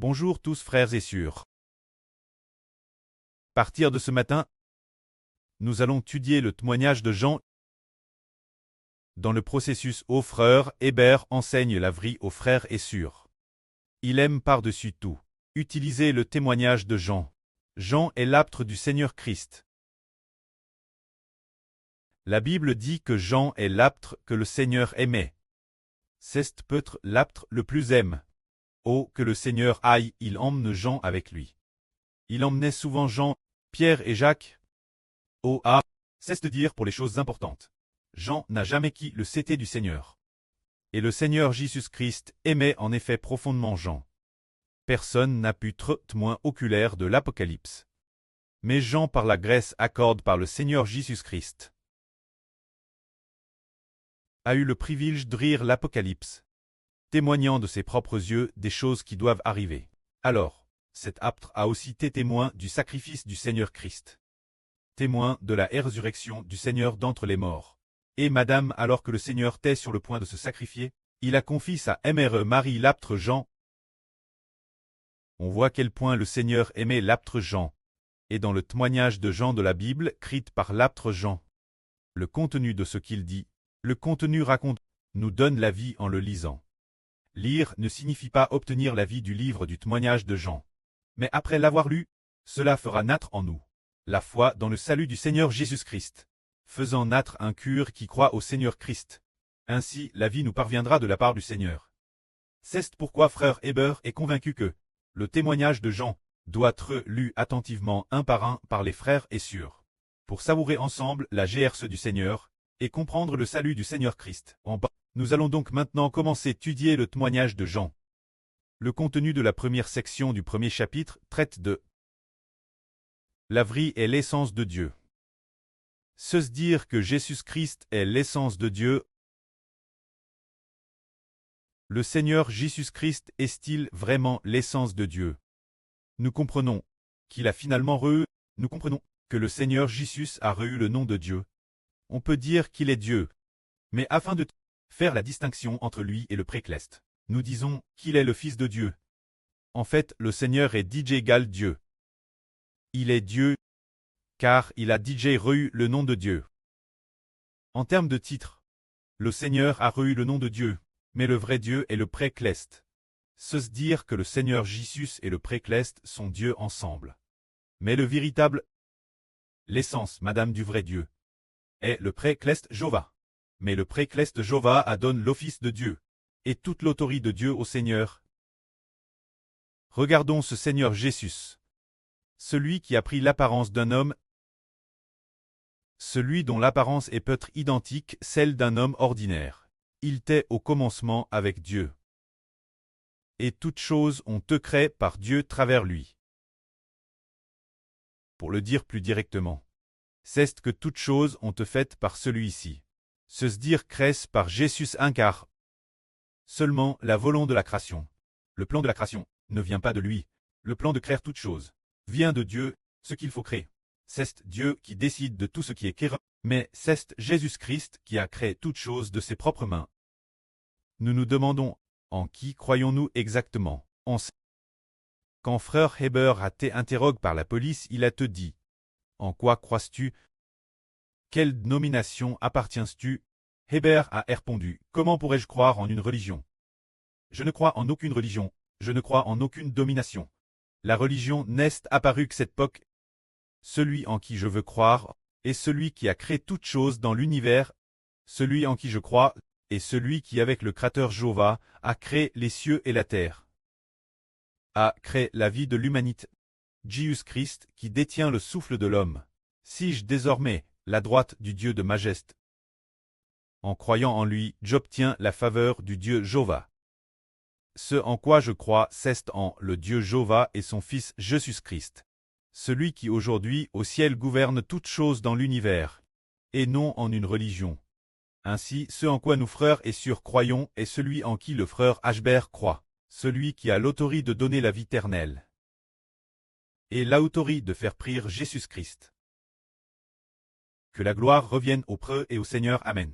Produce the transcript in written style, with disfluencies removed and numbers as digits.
Bonjour tous frères et sœurs. À partir de ce matin, nous allons étudier le témoignage de Jean. Dans le processus au frère, Hébert enseigne la vraie aux frères et sœurs. Il aime par-dessus tout utiliser le témoignage de Jean. Jean est l'apôtre du Seigneur Christ. La Bible dit que Jean est l'apôtre que le Seigneur aimait. C'est peut-être l'apôtre le plus aime. Oh, que le Seigneur aille, il emmène Jean avec lui. Il emmenait souvent Jean, Pierre et Jacques. Oh ah, c'est de dire pour les choses importantes. Jean n'a jamais quitté le CT du Seigneur. Et le Seigneur Jésus-Christ aimait en effet profondément Jean. Personne n'a pu être témoin oculaire de l'Apocalypse. Mais Jean par la grâce accorde par le Seigneur Jésus-Christ a eu le privilège de lire l'Apocalypse, témoignant de ses propres yeux des choses qui doivent arriver. Alors, cet apôtre a aussi été témoin du sacrifice du Seigneur Christ, témoin de la résurrection du Seigneur d'entre les morts. Et madame, alors que le Seigneur était sur le point de se sacrifier, il a confié sa Mère Marie l'apôtre Jean. On voit quel point le Seigneur aimait l'apôtre Jean. Et dans le témoignage de Jean de la Bible, écrit par l'apôtre Jean, le contenu de ce qu'il dit, le contenu raconte, nous donne la vie en le lisant. Lire ne signifie pas obtenir la vie du livre du témoignage de Jean. Mais après l'avoir lu, cela fera naître en nous la foi dans le salut du Seigneur Jésus-Christ, faisant naître un cœur qui croit au Seigneur Christ. Ainsi, la vie nous parviendra de la part du Seigneur. C'est pourquoi frère Hébert est convaincu que le témoignage de Jean doit être lu attentivement un par les frères et sœurs, pour savourer ensemble la GRC du Seigneur et comprendre le salut du Seigneur Christ. Nous allons donc maintenant commencer à étudier le témoignage de Jean. Le contenu de la première section du premier chapitre traite de la vraie est l'essence de Dieu. Se dire que Jésus-Christ est l'essence de Dieu. Le Seigneur Jésus-Christ est-il vraiment l'essence de Dieu? Nous comprenons qu'il a finalement nous comprenons que le Seigneur Jésus a reçu le nom de Dieu. On peut dire qu'il est Dieu. Mais afin de faire la distinction entre lui et le précleste, nous disons qu'il est le Fils de Dieu. En fait, le Seigneur est DJ égale Dieu. Il est Dieu, car il a DJ reçu le nom de Dieu. En termes de titre, le Seigneur a reçu le nom de Dieu, mais le vrai Dieu est le précleste. Se dire que le Seigneur Jésus et le précleste sont Dieu ensemble. Mais le véritable, l'essence, madame du vrai Dieu, est le précleste Jéhovah. Mais le précleste Jéhovah adonne l'office de Dieu, et toute l'autorité de Dieu au Seigneur. Regardons ce Seigneur Jésus. Celui qui a pris l'apparence d'un homme, celui dont l'apparence est peut-être identique celle d'un homme ordinaire. Il était au commencement avec Dieu. Et toutes choses ont été créées par Dieu travers lui. Pour le dire plus directement, c'est que toutes choses ont été faites par celui-ci. Se dire créées par Jésus car seulement la volonté de la création. Le plan de la création ne vient pas de lui. Le plan de créer toutes choses vient de Dieu, ce qu'il faut créer. C'est Dieu qui décide de tout ce qui est créé, mais c'est Jésus-Christ qui a créé toutes choses de ses propres mains. Nous nous demandons, en qui croyons-nous exactement? Quand frère Hébert a été interrogé par la police, il a te dit, en quoi crois-tu? Quelle dénomination appartiens-tu? Hébert a répondu, comment pourrais-je croire en une religion? Je ne crois en aucune religion, je ne crois en aucune domination. La religion n'est apparue que cette époque. Celui en qui je veux croire est celui qui a créé toutes choses dans l'univers. Celui en qui je crois est celui qui, avec le Créateur Jéhovah, a créé les cieux et la terre, a créé la vie de l'humanité. Jésus-Christ qui détient le souffle de l'homme. Si-je désormais la droite du Dieu de majesté? En croyant en lui, j'obtiens la faveur du Dieu Jéhovah. Ce en quoi je crois, c'est en le Dieu Jéhovah et son Fils Jésus-Christ. Celui qui aujourd'hui au ciel gouverne toutes choses dans l'univers, et non en une religion. Ainsi, ce en quoi nous frères et sœurs croyons est celui en qui le frère Hébert croit, celui qui a l'autorité de donner la vie éternelle, et l'autorité de faire prier Jésus-Christ. Que la gloire revienne au Preux et au Seigneur. Amen.